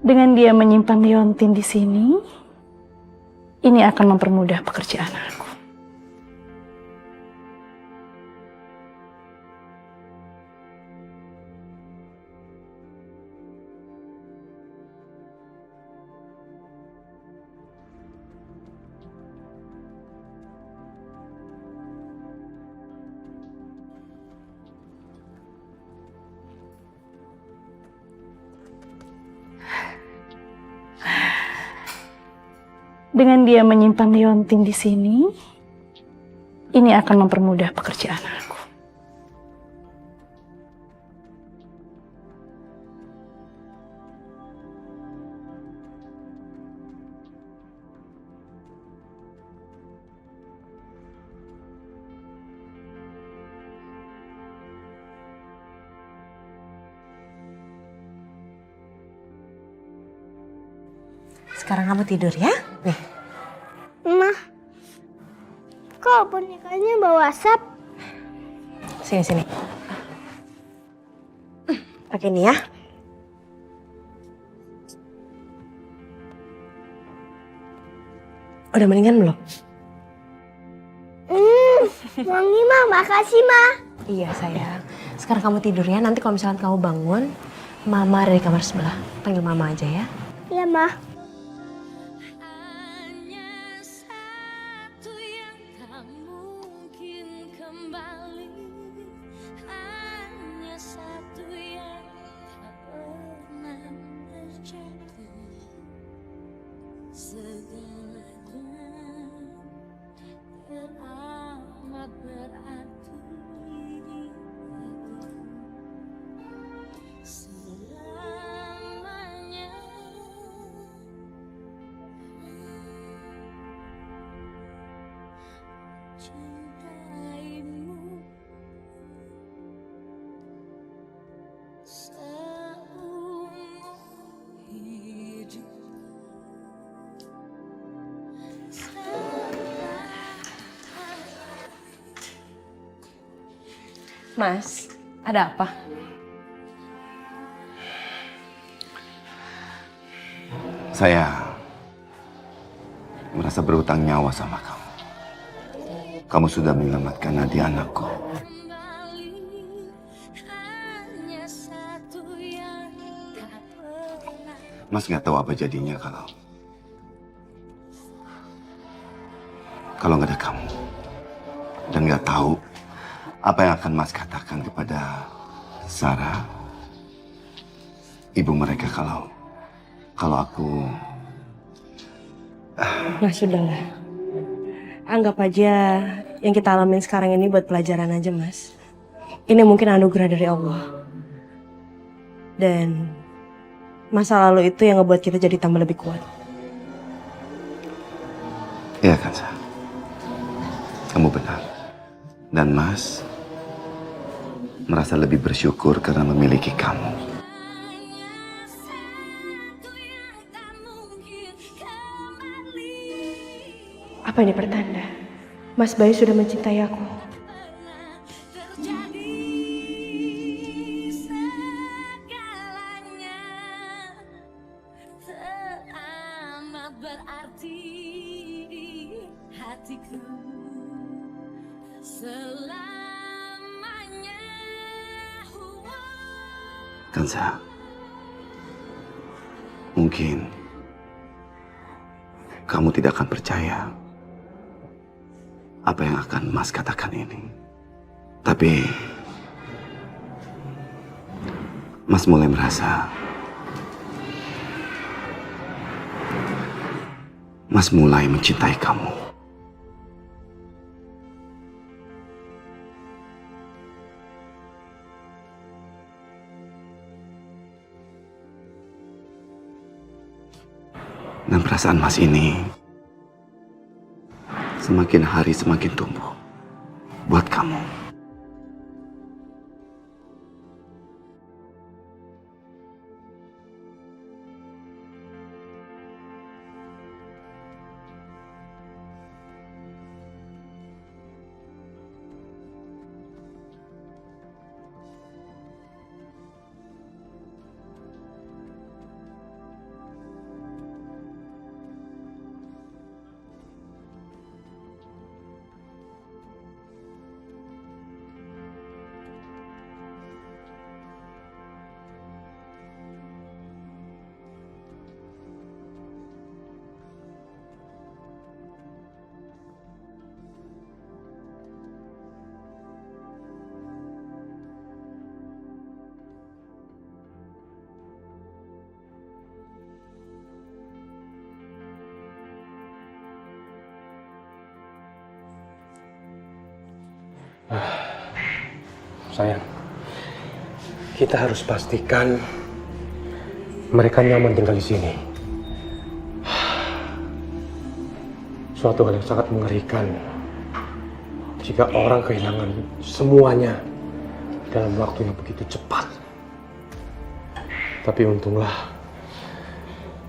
Dengan dia menyimpan Leontin di sini, ini akan mempermudah pekerjaan aku. Dengan dia menyimpan Leontin di sini, ini akan mempermudah pekerjaan aku. Sekarang kamu tidur ya? Nih. Ma, kok bonekanya bawa asap? Sini. Pakai ini ya. Udah mendingan belum? Wangi Ma, makasih Ma. Iya sayang. Sekarang kamu tidur ya. Nanti kalau misalkan kamu bangun, Mama ada di kamar sebelah. Panggil Mama aja ya. Iya Ma. Mas, ada apa? Saya merasa berhutang nyawa sama kamu. Kamu sudah menyelamatkan Nadia anakku. Mas nggak tahu apa jadinya kalau nggak ada kamu, dan nggak tahu apa yang akan Mas katakan kepada Sarah, ibu mereka kalau aku. Nah sudahlah. Anggap aja yang kita alamin sekarang ini buat pelajaran aja Mas. Ini mungkin anugerah dari Allah. Dan masa lalu itu yang ngebuat kita jadi tambah lebih kuat. Iya kan, Sa? Kamu benar. Dan Mas merasa lebih bersyukur karena memiliki kamu. Apa ini pertanda? Mas Bayu sudah mencintai aku. Kansa, mungkin kamu tidak akan percaya apa yang akan Mas katakan ini. Tapi Mas mulai merasa Mas mulai mencintai kamu. Dan perasaan Mas ini semakin hari semakin tumbuh buat kamu. Sayang, kita harus pastikan mereka nyaman tinggal di sini. Suatu hal yang sangat mengerikan jika orang kehilangan semuanya dalam waktu yang begitu cepat. Tapi untunglah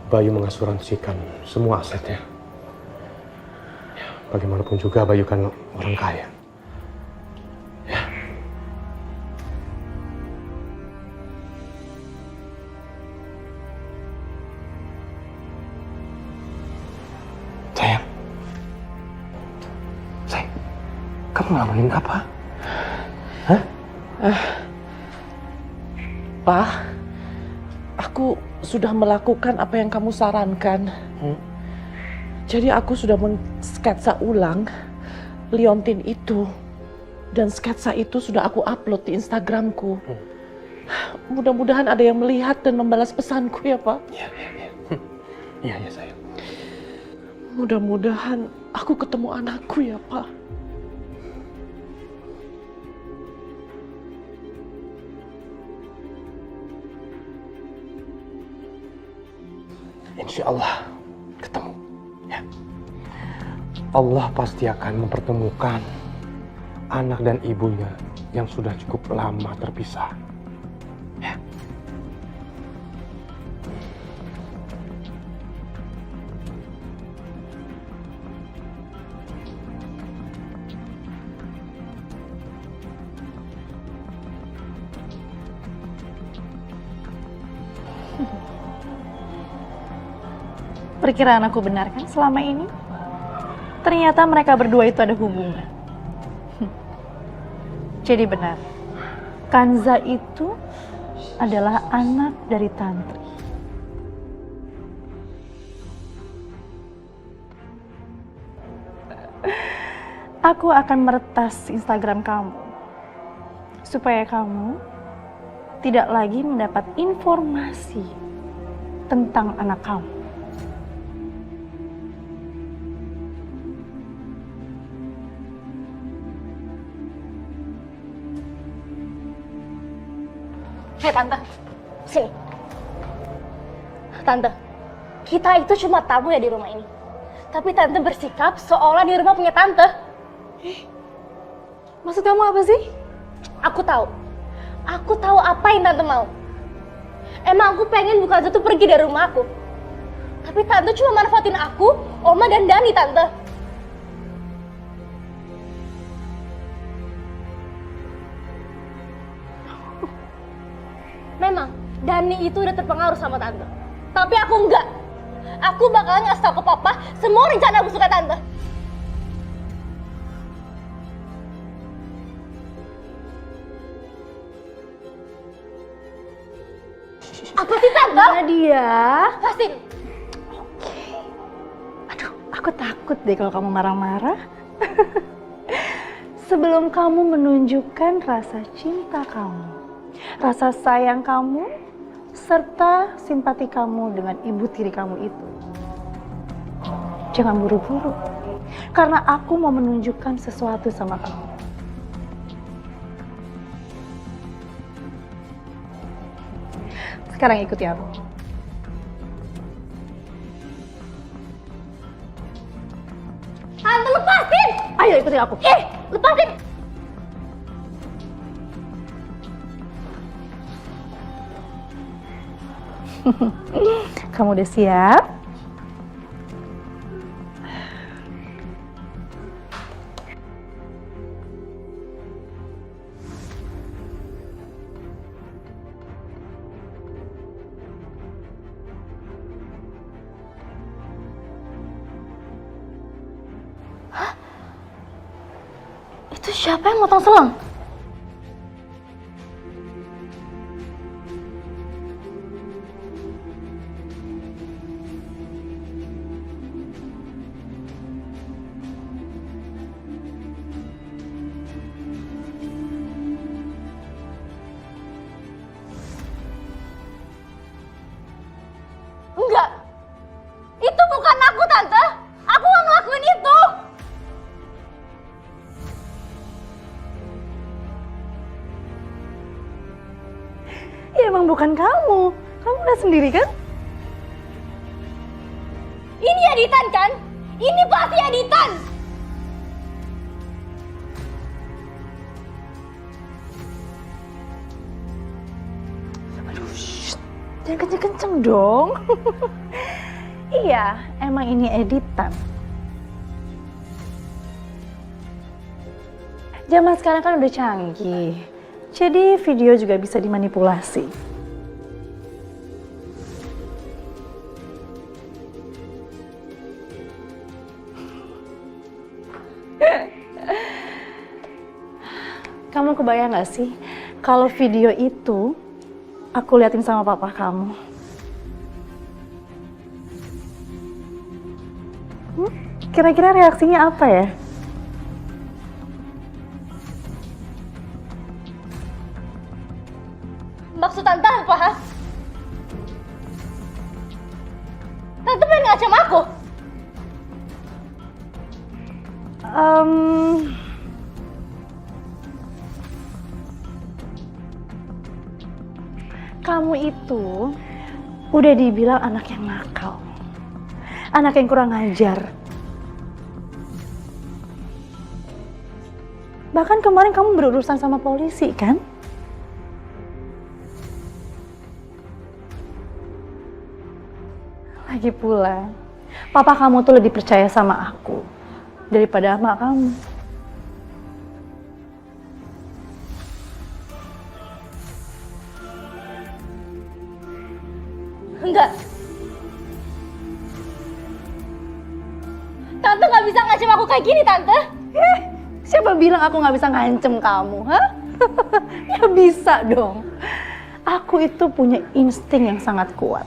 Bayu mengasuransikan semua asetnya. Ya, bagaimanapun juga Bayu kan orang kaya. Ya. Sayang, kamu ngelamunin apa? Hah? Pak, aku sudah melakukan apa yang kamu sarankan. Jadi aku sudah mensketsa ulang liontin itu. Dan sketsa itu sudah aku upload di Instagramku. Mudah-mudahan ada yang melihat dan membalas pesanku ya, Pak. Iya, sayang. Mudah-mudahan aku ketemu anakku ya, Pak. Insya Allah ketemu. Ya. Allah pasti akan mempertemukan anak dan ibunya yang sudah cukup lama terpisah. Ya. Perkiraan aku benar kan selama ini? Ternyata mereka berdua itu ada hubungan. Jadi benar, Kanza itu adalah anak dari Tantri. Aku akan meretas Instagram kamu, supaya kamu tidak lagi mendapat informasi tentang anak kamu. Hei Tante, sini. Tante, kita itu cuma tamu ya di rumah ini. Tapi Tante bersikap seolah di rumah punya Tante. Maksud kamu apa sih? Aku tahu. Aku tahu apa yang Tante mau. Emang aku pengen bukan itu pergi dari rumah aku. Tapi Tante cuma manfaatin aku, Oma dan Dani, Tante. Memang, Dani itu udah terpengaruh sama Tante. Tapi aku enggak. Aku bakalan ngasih tau ke Papa semua rencana busuknya Tante. Apa sih Tante? Nadia. Lepasin. Aduh, aku takut deh kalau kamu marah-marah. Sebelum kamu menunjukkan rasa cinta kamu, rasa sayang kamu, serta simpati kamu dengan ibu tiri kamu itu. Jangan buru-buru, karena aku mau menunjukkan sesuatu sama kamu. Sekarang ikuti aku. Tante lepasin! Ayo ikuti aku. Lepasin! Kamu udah siap? Itu siapa yang motong selang? Enggak. Itu bukan aku, Tante. Aku nggak ngelakuin itu. Ya emang bukan kamu. Kamu lihat sendiri kan? Ini editan kan? Ini pasti editan. Jangan kenceng-kenceng dong. Iya, emang ini editan. Zaman sekarang kan udah canggih. Jadi video juga bisa dimanipulasi. Kamu kebayang gak sih kalau video itu aku liatin sama papa kamu? Kira-kira reaksinya apa ya? Maksud Tante apa? Tante pengen ngacam aku? Kamu itu udah dibilang anak yang nakal, anak yang kurang ajar. Bahkan kemarin kamu berurusan sama polisi kan? Lagi pula, papa kamu tuh lebih percaya sama aku daripada emak kamu. Enggak. Tante nggak bisa ngacem aku kayak gini, Tante. Siapa bilang aku nggak bisa ngancem kamu, hah? Ya bisa dong. Aku itu punya insting yang sangat kuat.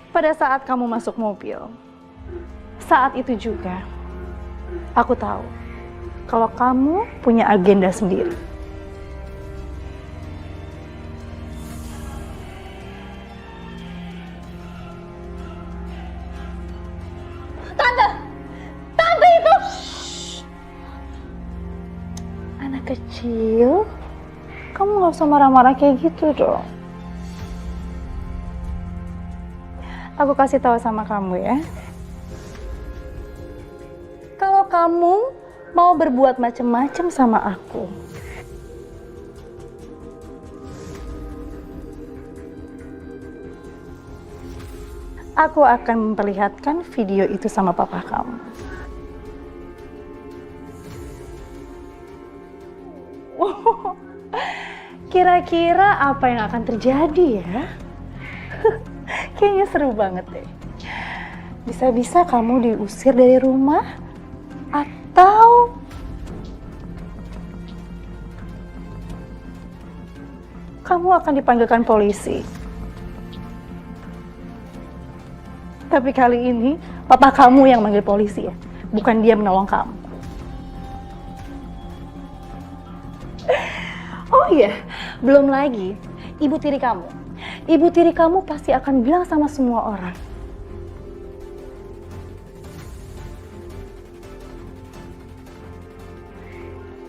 Pada saat kamu masuk mobil, saat itu juga aku tahu kalau kamu punya agenda sendiri. Tante itu. Anak kecil, kamu nggak usah marah-marah kayak gitu dong. Aku kasih tahu sama kamu ya. Kalau kamu mau berbuat macam-macam sama aku akan memperlihatkan video itu sama papa kamu. Kira-kira apa yang akan terjadi ya? Kayaknya seru banget deh. Bisa-bisa kamu diusir dari rumah atau kamu akan dipanggilkan polisi. Tapi kali ini papa kamu yang manggil polisi ya, bukan dia menolong kamu. Oh iya, belum lagi ibu tiri kamu. Ibu tiri kamu pasti akan bilang sama semua orang.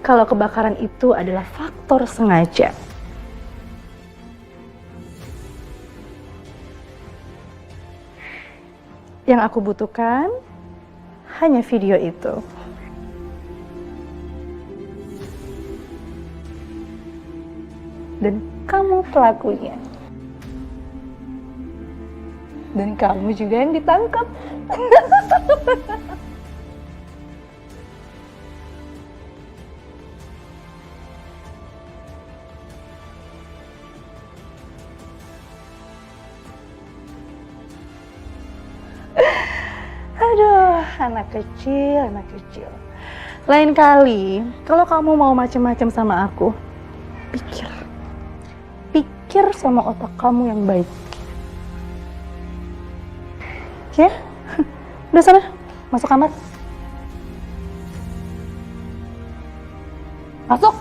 Kalau kebakaran itu adalah faktor sengaja. Yang aku butuhkan hanya video itu. Dan kamu pelakunya. Dan kamu juga yang ditangkap. Aduh, anak kecil, anak kecil. Lain kali, kalau kamu mau macam-macam sama aku, pikir sama otak kamu yang baik. Ya? Udah sana, masuk kamar. Masuk.